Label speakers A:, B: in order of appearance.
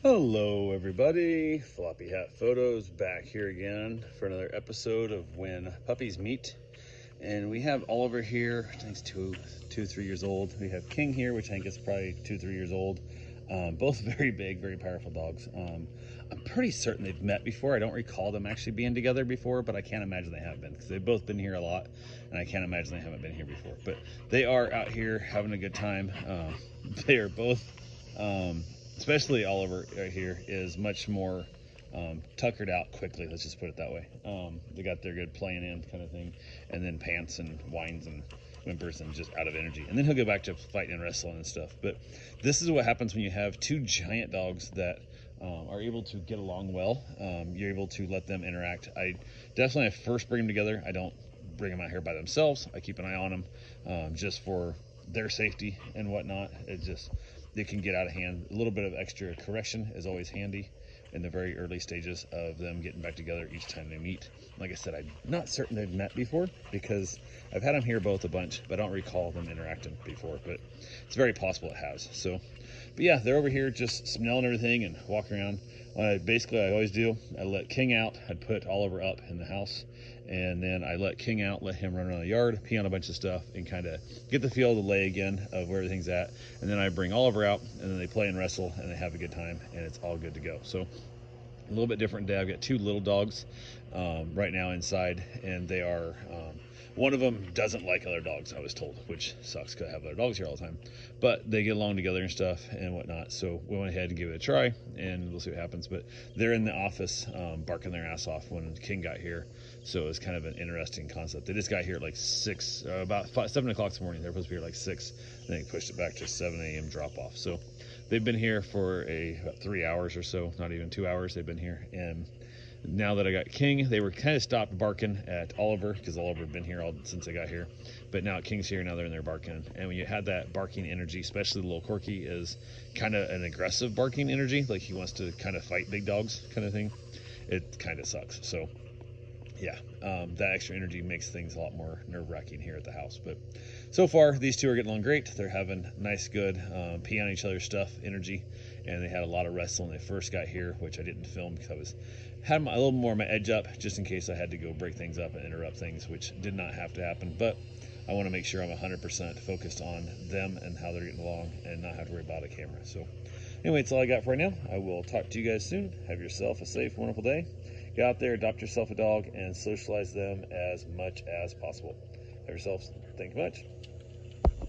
A: Hello everybody, Floppy Hat Photos back here again for another episode of When Puppies Meet. And we have Oliver here, I think he's 3 years old. We have King here, which I think is probably 3 years old. Both very big, very powerful dogs. I'm pretty certain they've met before. I don't recall them actually being together before, but I can't imagine they have been because they've both been here a lot, and I can't imagine they haven't been here before. But they are out here having a good time. They are both, especially Oliver right here, is much more tuckered out quickly. Let's just put it that way. They got their good playing in kind of thing, and then pants and whines and whimpers and just out of energy. And then he'll go back to fighting and wrestling and stuff. But this is what happens when you have two giant dogs that are able to get along well. You're able to let them interact. I definitely first bring them together. I don't bring them out here by themselves. I keep an eye on them just for their safety and whatnot. It can get out of hand. A little bit of extra correction is always handy in the very early stages of them getting back together each time they meet. Like I said, I'm not certain they've met before because I've had them here both a bunch, but I don't recall them interacting before, but it's very possible it has. So, but yeah, they're over here just smelling everything and walking around. Basically, I always do, I let King out. I'd put Oliver up in the house, and then I let King out, let him run around the yard, pee on a bunch of stuff, and kind of get the feel of the lay again of where everything's at. And then I bring Oliver out, and then they play and wrestle, and they have a good time, and it's all good to go. So a little bit different day. I've got two little dogs right now inside, and they are one of them doesn't like other dogs, I was told, which sucks because I have other dogs here all the time, but they get along together and stuff and whatnot. So we went ahead and gave it a try, and we'll see what happens. But they're in the office barking their ass off when King got here, so it's kind of an interesting concept. They just got here at like 7 o'clock this morning. They're supposed to be here like 6, then they pushed it back to 7 a.m. drop off. So they've been here for about 3 hours or so, not even 2 hours they've been here. And now that I got King, they were kind of stopped barking at Oliver because Oliver had been here since I got here. But now King's here, now they're in there barking. And when you had that barking energy, especially the little Corky is kind of an aggressive barking energy, like he wants to kind of fight big dogs kind of thing. It kind of sucks. So yeah, that extra energy makes things a lot more nerve-wracking here at the house. But so far, these two are getting along great. They're having nice, good pee on each other's stuff energy, and they had a lot of wrestling when they first got here, which I didn't film because had a little more of my edge up just in case I had to go break things up and interrupt things, which did not have to happen. But I want to make sure I'm 100% focused on them and how they're getting along and not have to worry about a camera. So anyway, that's all I got for right now. I will talk to you guys soon. Have yourself a safe, wonderful day. Get out there, adopt yourself a dog, and socialize them as much as possible. Have yourselves. Thank you much.